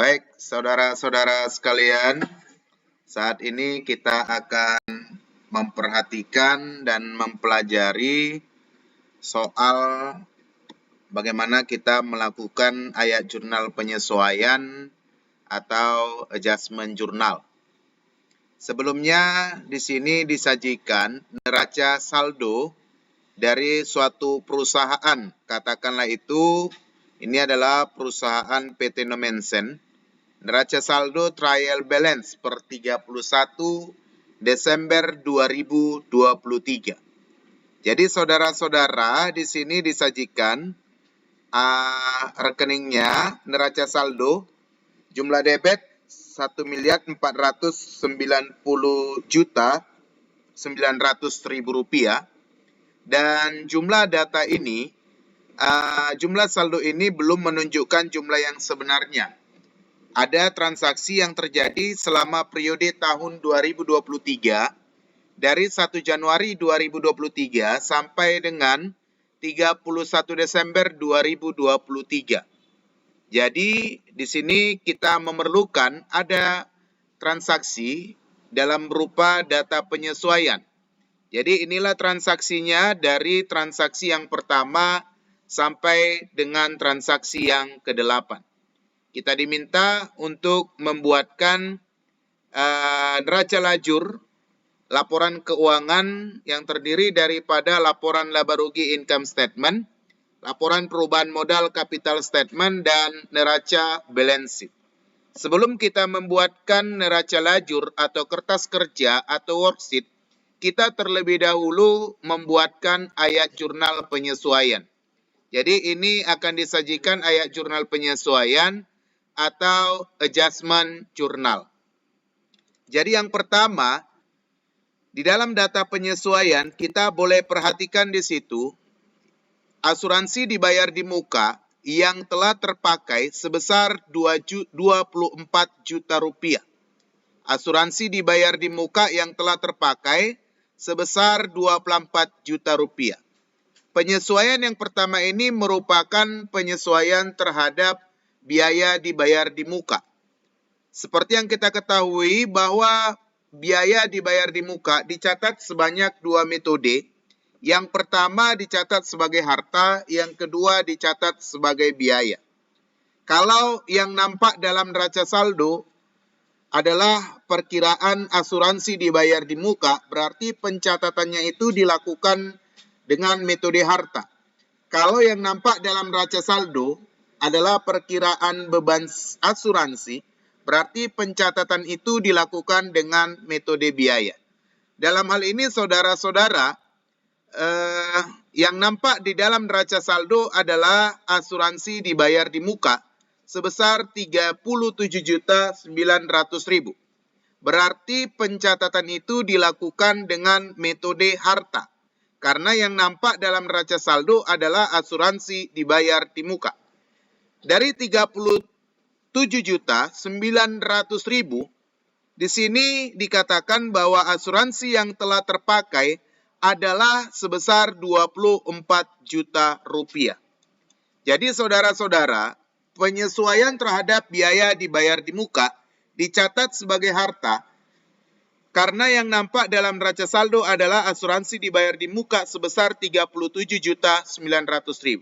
Baik, saudara-saudara sekalian, saat ini kita akan memperhatikan dan mempelajari soal bagaimana kita melakukan ayat jurnal penyesuaian atau adjustment jurnal. Sebelumnya di sini disajikan neraca saldo dari suatu perusahaan, katakanlah itu ini adalah perusahaan PT Nomensen. Neraca saldo trial balance per 31 Desember 2023. Jadi saudara-saudara di sini disajikan rekeningnya neraca saldo jumlah debit 1.490.900.000 rupiah dan jumlah data ini jumlah saldo ini belum menunjukkan jumlah yang sebenarnya. Ada transaksi yang terjadi selama periode tahun 2023 dari 1 Januari 2023 sampai dengan 31 Desember 2023. Jadi di sini kita memerlukan ada transaksi dalam berupa data penyesuaian. Jadi inilah transaksinya dari transaksi yang pertama sampai dengan transaksi yang ke-8. Kita diminta untuk membuatkan neraca lajur laporan keuangan yang terdiri daripada laporan laba rugi income statement, laporan perubahan modal capital statement, dan neraca balance sheet. Sebelum kita membuatkan neraca lajur atau kertas kerja atau worksheet, kita terlebih dahulu membuatkan ayat jurnal penyesuaian. Jadi ini akan disajikan ayat jurnal penyesuaian atau adjustment jurnal. Jadi yang pertama, di dalam data penyesuaian kita boleh perhatikan di situ asuransi dibayar di muka yang telah terpakai sebesar 24 juta rupiah. Asuransi dibayar di muka yang telah terpakai sebesar 24 juta rupiah. Penyesuaian yang pertama ini merupakan penyesuaian terhadap biaya dibayar di muka. Seperti yang kita ketahui bahwa biaya dibayar di muka dicatat sebanyak 2 metode. Yang pertama dicatat sebagai harta, yang kedua dicatat sebagai biaya. Kalau yang nampak dalam neraca saldo adalah perkiraan asuransi dibayar di muka, berarti pencatatannya itu dilakukan dengan metode harta. Kalau yang nampak dalam neraca saldo adalah perkiraan beban asuransi, berarti pencatatan itu dilakukan dengan metode biaya. Dalam hal ini saudara-saudara, yang nampak di dalam neraca saldo adalah asuransi dibayar di muka sebesar 37.900.000. Berarti pencatatan itu dilakukan dengan metode harta. Karena yang nampak dalam neraca saldo adalah asuransi dibayar di muka. Dari 37.900.000, di sini dikatakan bahwa asuransi yang telah terpakai adalah sebesar 24 juta rupiah. Jadi saudara-saudara, penyesuaian terhadap biaya dibayar di muka dicatat sebagai harta karena yang nampak dalam neraca saldo adalah asuransi dibayar di muka sebesar 37.900.000.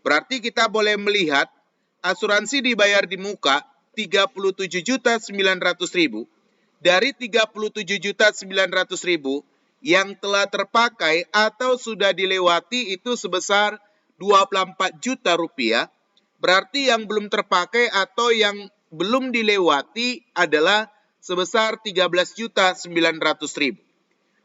Berarti kita boleh melihat asuransi dibayar di muka 37.900.000 dari 37.900.000 yang telah terpakai atau sudah dilewati itu sebesar 24 juta rupiah. Berarti yang belum terpakai atau yang belum dilewati adalah sebesar 13.900.000.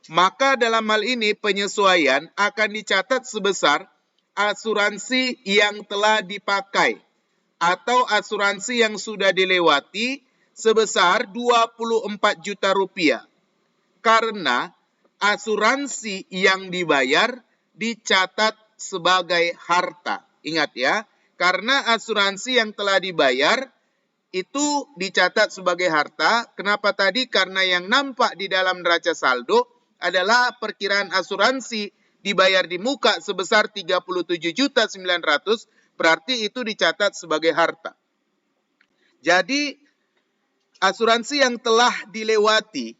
Maka dalam hal ini penyesuaian akan dicatat sebesar asuransi yang telah dipakai atau asuransi yang sudah dilewati sebesar 24 juta rupiah. Karena asuransi yang dibayar dicatat sebagai harta. Ingat ya, karena asuransi yang telah dibayar itu dicatat sebagai harta. Kenapa tadi? Karena yang nampak di dalam neraca saldo adalah perkiraan asuransi dibayar di muka sebesar 37.900.000, berarti itu dicatat sebagai harta. Jadi asuransi yang telah dilewati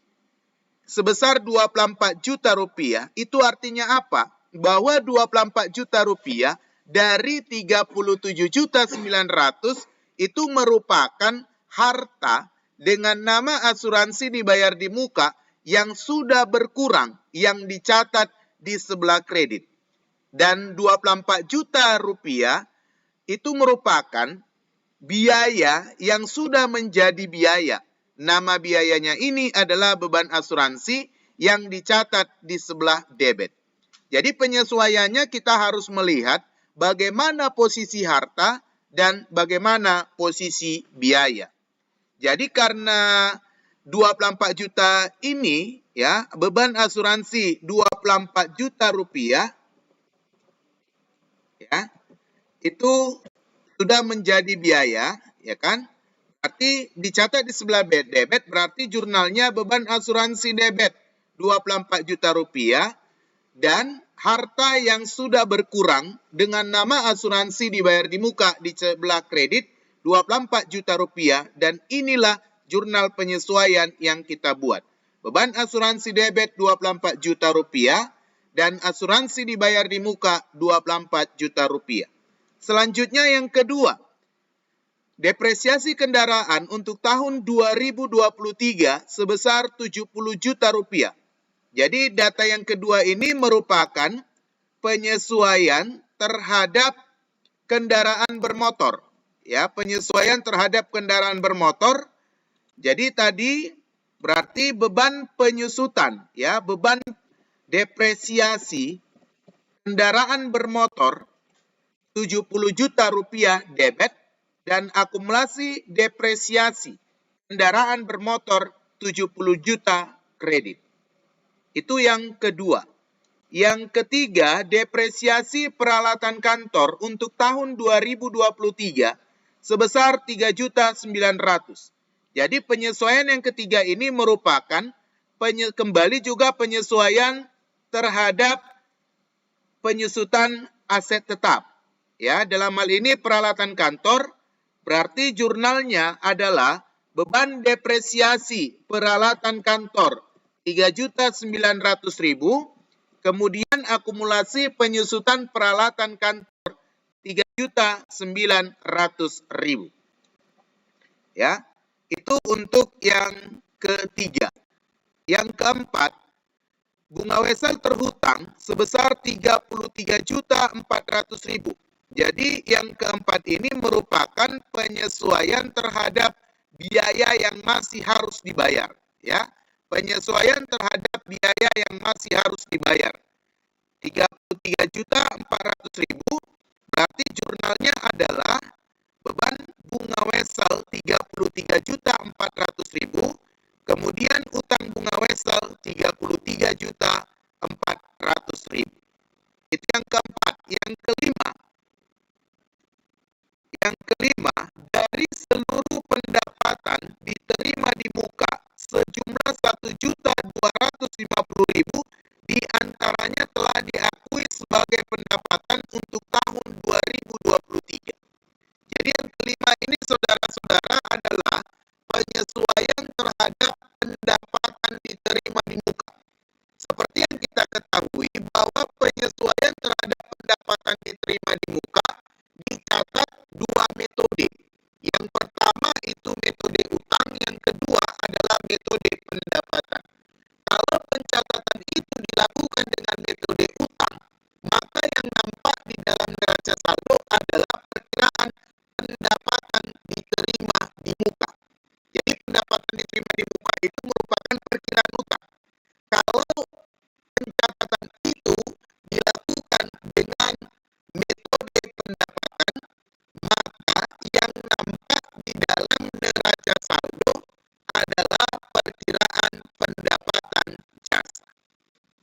sebesar 24 juta rupiah, itu artinya apa? Bahwa 24 juta rupiah dari 37.900.000 itu merupakan harta dengan nama asuransi dibayar di muka yang sudah berkurang, yang dicatat di sebelah kredit. Dan 24 juta rupiah itu merupakan biaya yang sudah menjadi biaya. Nama biayanya ini adalah beban asuransi yang dicatat di sebelah debit. Jadi penyesuaiannya kita harus melihat bagaimana posisi harta dan bagaimana posisi biaya. Jadi karena 24 juta ini ya, beban asuransi 24 juta rupiah ya, itu sudah menjadi biaya, ya kan? Berarti dicatat di sebelah debit, berarti jurnalnya beban asuransi debit 24 juta rupiah dan harta yang sudah berkurang dengan nama asuransi dibayar di muka di sebelah kredit 24 juta rupiah, dan inilah jurnal penyesuaian yang kita buat. Beban asuransi debit 24 juta rupiah dan asuransi dibayar di muka 24 juta rupiah. Selanjutnya yang kedua, depresiasi kendaraan untuk tahun 2023 sebesar 70 juta rupiah. Jadi data yang kedua ini merupakan penyesuaian terhadap kendaraan bermotor. Ya, penyesuaian terhadap kendaraan bermotor. Jadi tadi berarti beban penyusutan, ya, beban depresiasi kendaraan bermotor 70 juta rupiah debit dan akumulasi depresiasi kendaraan bermotor 70 juta kredit. Itu yang kedua. Yang ketiga, depresiasi peralatan kantor untuk tahun 2023 sebesar 3.900.000. Jadi penyesuaian yang ketiga ini merupakan kembali juga penyesuaian terhadap penyusutan aset tetap. Ya, dalam hal ini peralatan kantor, berarti jurnalnya adalah beban depresiasi peralatan kantor 3.900.000, kemudian akumulasi penyusutan peralatan kantor 3.900.000. Ya, itu untuk yang ketiga. Yang keempat, bunga wesel terhutang sebesar 33.400.000. Jadi yang keempat ini merupakan penyesuaian terhadap biaya yang masih harus dibayar, ya. Penyesuaian terhadap biaya yang masih harus dibayar. 33.400.000 berarti jurnalnya adalah beban bunga wesel 33.400.000, kemudian utang bunga wesel 33.400.000. Itu yang keempat. Yang kelima, dari seluruh pendapatan diterima di muka sejumlah 1.250.000 diantaranya telah diakui sebagai pendapatan untuk tahun 2023. Jadi yang kelima ini saudara-saudara adalah penyesuaian terhadap pendapatan diterima di muka. Seperti yang kita ketahui bahwa penyesuaian terhadap pendapatan diterima di muka dicatat dua metode. Yang pertama itu metode utang, yang kedua adalah metode pendapatan. Kalau pencatatan itu dilakukan dengan metode utang, maka yang nampak di dalam neraca saldo adalah perkiraan pendapatan diterima di muka. Jadi pendapatan diterima di muka itu merupakan perkiraan utang. Kalau pencatatan itu dilakukan dengan metode pendapatan, maka yang nampak di dalam neraca saldo adalah perkiraan pendapatan jasa.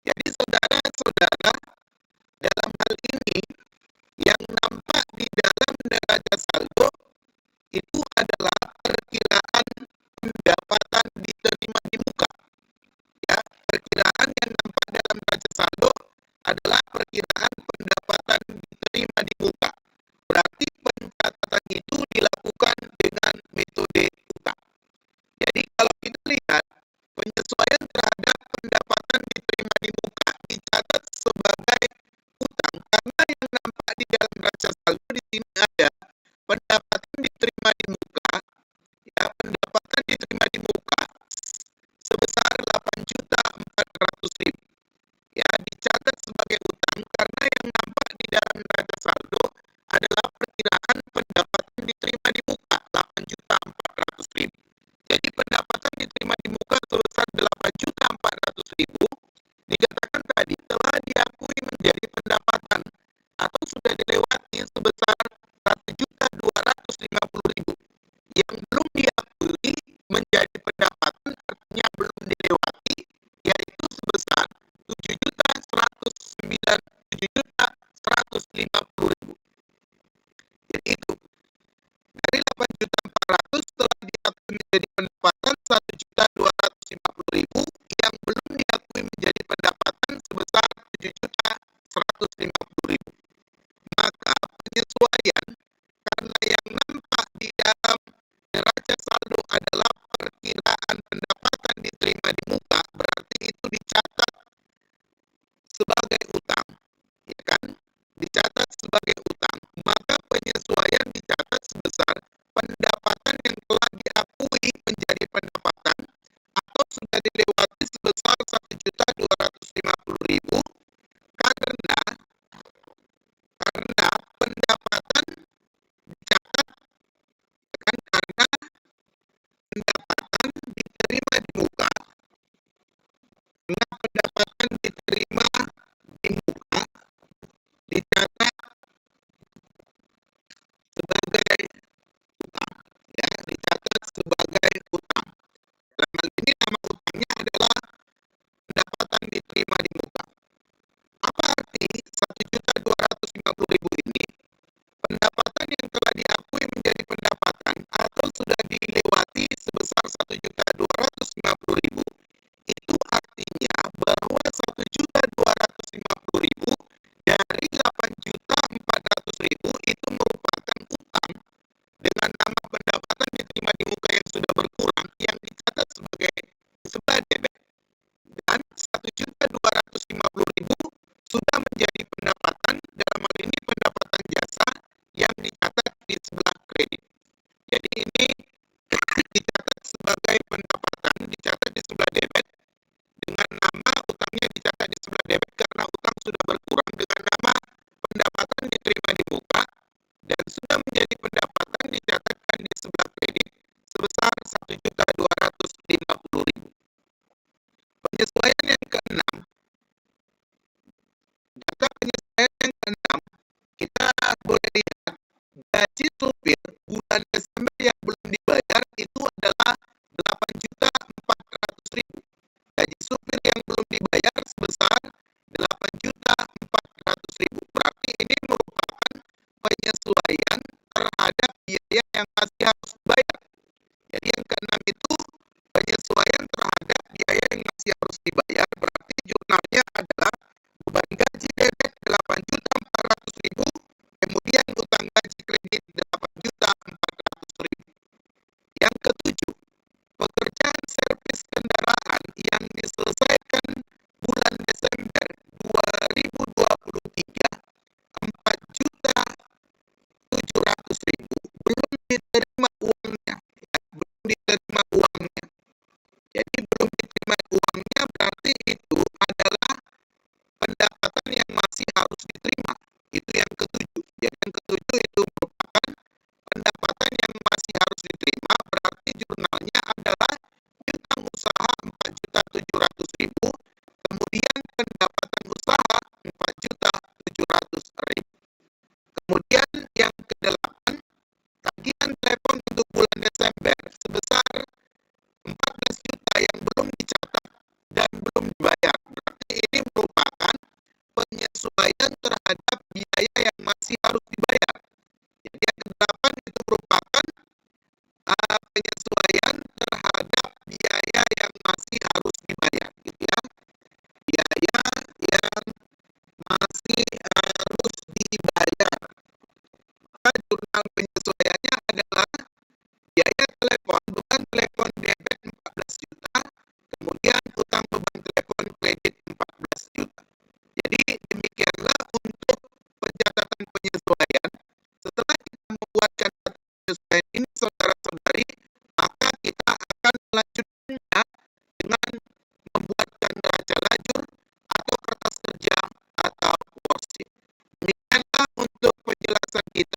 Jadi saudara-saudara, dalam hal ini yang nampak di sebesar 1.250.000 yang belum diakui menjadi pendapatan, artinya belum dilewati, yaitu sebesar 7.150.000. Jadi itu dari 8.400.000 telah diakui menjadi pendapatan 1.250.000 yang belum diakui menjadi pendapatan sebesar 7.150.000. Maka penyesuaian karena yang nampak di dalam neraca saldo adalah perkiraan pendapatan diterima di muka, berarti itu dicatat sebagai utang, ya kan? Dicatat sebagai utang. Maka penyesuaian dicatat sebesar pendapatan yang telah diakui menjadi pendapatan atau sudah dilewati sebesar 1.250.000 karena pendapatan dicatat, kan, karena pendapatan diterima di muka. Karena pendapatan diterima di muka dicatat sebagai utang, ya, dicatat sebagai utang. Dalam hal ini nama utangnya adalah pendapatan diterima di muka. Apa arti 1.250.000 ini? Pendapatan yang telah diakui menjadi pendapatan atau sudah dilewati sebesar 1.250.000, itu artinya bahwa 1.250.000 dari 8.400.000 itu merupakan utang dengan nama pendapatan diterima di muka yang sudah berkurang yang dicatat sebagai sebelah debit, dan 1.250.000 sudah menjadi pendapatan, dalam hal ini pendapatan jasa yang dicatat di sebelah kredit. Jadi ini dicatat sebagai pendapatan, dicatat di sebelah debit dengan nama utangnya dicatat di sebelah debit karena utang sudah berkurang, dengan nama pendapatan diterima di muka dan sudah menjadi pendapatan dicatatkan di sebelah kredit sebesar 1.250.000. Penyesuaian yang keenam, data penyesuaian yang keenam, kita boleh lihat gaji supir bulan Desember yang belum dibayar itu adalah 8.400.000. Gaji supir yang belum dibayar sebesar 8.400.000. Berarti ini merupakan penyesuaian terhadap biaya yang masih harus dibayar. Jadi yang keenam itu penyesuaian terhadap biaya yang masih harus dibayar. Berarti jurnalnya adalah beban gaji debit 8.400.000, kemudian utang gaji kredit 8.400.000. Yang ketujuh, pekerjaan servis kendaraan yang diselesaikan bulan Desember 2023 4.700.000 belum diterima uangnya, ya, belum diterima uangnya. Jadi belum diterima uangnya berarti itu adalah pendapatan yang masih harus diterima. Itu yang ketujuh. Jadi yang ketujuh itu merupakan pendapatan yang masih harus diterima, berarti jurnalnya adalah piutang usaha 4.700.000, kemudian pendapatan usaha 4.700.000. Kemudian yang kedelapan, tagihan telepon untuk bulan Desember sebesar 14 juta yang belum dicatat dan belum dibayar. Berarti ini merupakan penyesuaian terhadap biaya yang masih harus dibayar. Jadi yang kedelapan itu merupakan penyesuaian terhadap biaya yang masih harus dibayar, gitu ya. Biaya yang masih harus dibayar. Maka jurnal penyesuaiannya adalah biaya telepon, beban telepon debit 14 juta, kemudian utang beban telepon kredit 14 juta. Jadi demikianlah untuk pencatatan penyesuaian. Setelah kita membuatkan penyesuaian ini, saudara-saudari, maka kita akan melanjutkannya dengan membuatkan neraca lajur atau kertas kerja atau worksheet. Demikianlah untuk penjelasan kita